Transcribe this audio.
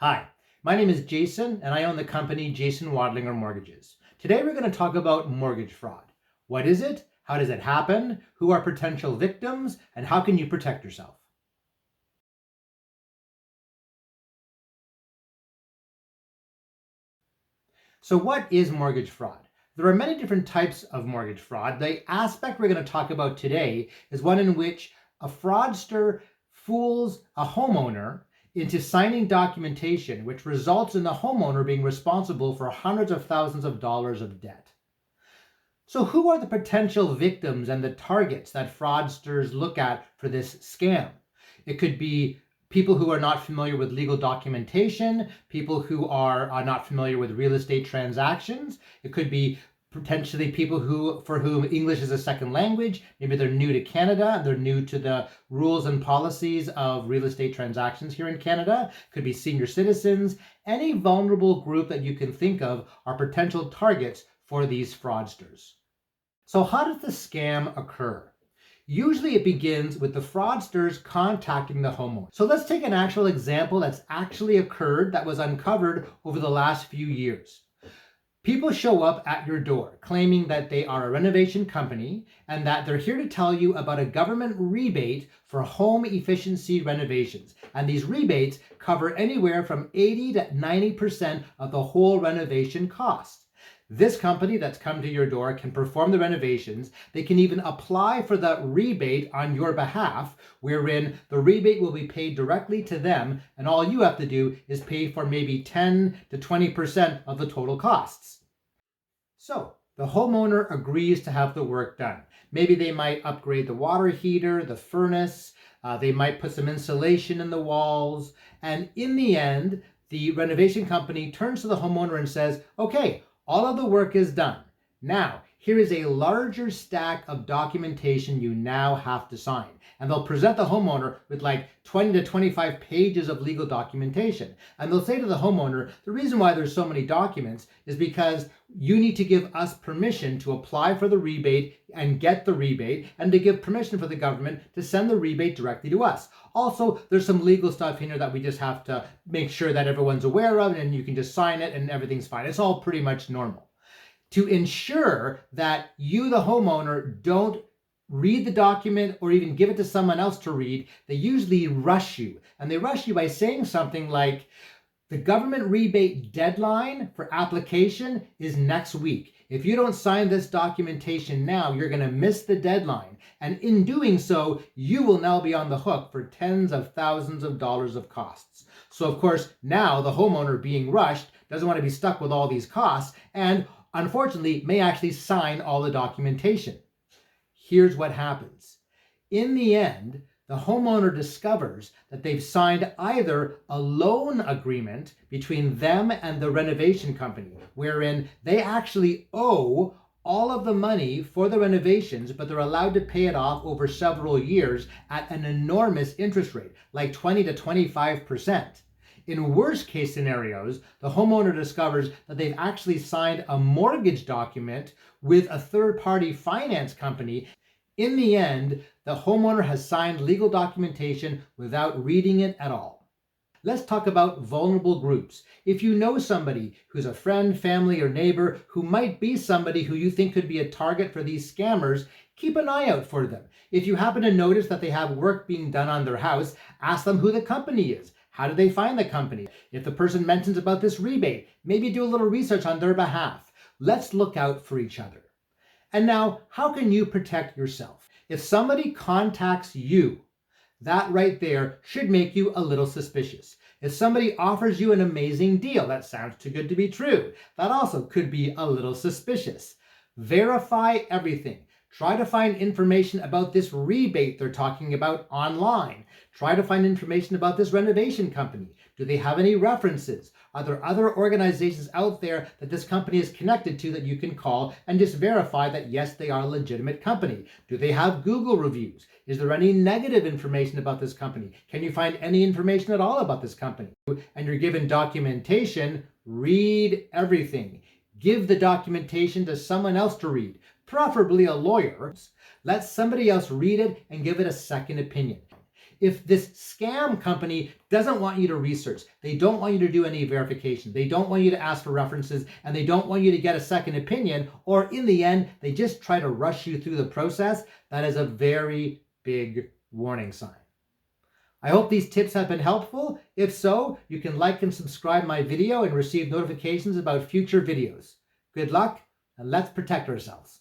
Hi, my name is Jason and I own the company Jason Wodlinger Mortgages. Today we're going to talk about mortgage fraud. What is it? How does it happen? Who are potential victims? And how can you protect yourself? So what is mortgage fraud? There are many different types of mortgage fraud. The aspect we're going to talk about today is one in which a fraudster fools a homeowner into signing documentation which results in the homeowner being responsible for hundreds of thousands of dollars of debt. So who are the potential victims and the targets that fraudsters look at for this scam? It could be people who are not familiar with legal documentation, people who are not familiar with real estate transactions. It could be potentially people for whom English is a second language. Maybe they're new to Canada, they're new to the rules and policies of real estate transactions here in Canada. Could be senior citizens. Any vulnerable group that you can think of are potential targets for these fraudsters. So how does the scam occur? Usually it begins with the fraudsters contacting the homeowner. So let's take an actual example that's actually occurred that was uncovered over the last few years. People show up at your door claiming that they are a renovation company and that they're here to tell you about a government rebate for home efficiency renovations. And these rebates cover anywhere from 80 to 90% of the whole renovation cost. This company that's come to your door can perform the renovations. They can even apply for the rebate on your behalf, wherein the rebate will be paid directly to them, and all you have to do is pay for maybe 10 to 20% of the total costs. So the homeowner agrees to have the work done. Maybe they might upgrade the water heater, the furnace, they might put some insulation in the walls, and in the end, the renovation company turns to the homeowner and says, okay, all of the work is done. Now, here is a larger stack of documentation you now have to sign. And they'll present the homeowner with like 20 to 25 pages of legal documentation. And they'll say to the homeowner, the reason why there's so many documents is because you need to give us permission to apply for the rebate and get the rebate, and to give permission for the government to send the rebate directly to us. Also, there's some legal stuff in here that we just have to make sure that everyone's aware of, and you can just sign it and everything's fine. It's all pretty much normal. To ensure that you, the homeowner, don't read the document or even give it to someone else to read, they usually rush you. And they rush you by saying something like, the government rebate deadline for application is next week. If you don't sign this documentation now, you're going to miss the deadline. And in doing so, you will now be on the hook for tens of thousands of dollars of costs. So of course, now the homeowner being rushed doesn't want to be stuck with all these costs and unfortunately may actually sign all the documentation. Here's what happens. In the end, the homeowner discovers that they've signed either a loan agreement between them and the renovation company, wherein they actually owe all of the money for the renovations, but they're allowed to pay it off over several years at an enormous interest rate, like 20 to 25%. In worst case scenarios, the homeowner discovers that they've actually signed a mortgage document with a third-party finance company. In the end, the homeowner has signed legal documentation without reading it at all. Let's talk about vulnerable groups. If you know somebody who's a friend, family, or neighbor who might be somebody who you think could be a target for these scammers, keep an eye out for them. If you happen to notice that they have work being done on their house, ask them who the company is. How do they find the company? If the person mentions about this rebate, maybe do a little research on their behalf. Let's look out for each other. And now, how can you protect yourself? If somebody contacts you, that right there should make you a little suspicious. If somebody offers you an amazing deal, that sounds too good to be true, that also could be a little suspicious. Verify everything. Try to find information about this rebate they're talking about online. Try to find information about this renovation company. Do they have any references? Are there other organizations out there that this company is connected to that you can call and just verify that yes, they are a legitimate company? Do they have Google reviews? Is there any negative information about this company? Can you find any information at all about this company? And you're given documentation, read everything. Give the documentation to someone else to read, preferably a lawyer. Let somebody else read it and give it a second opinion. if this scam company doesn't want you to research, they don't want you to do any verification, they don't want you to ask for references, and they don't want you to get a second opinion, or in the end, they just try to rush you through the process, that is a very big warning sign. I hope these tips have been helpful. If so, you can like and subscribe my video and receive notifications about future videos. Good luck, and let's protect ourselves.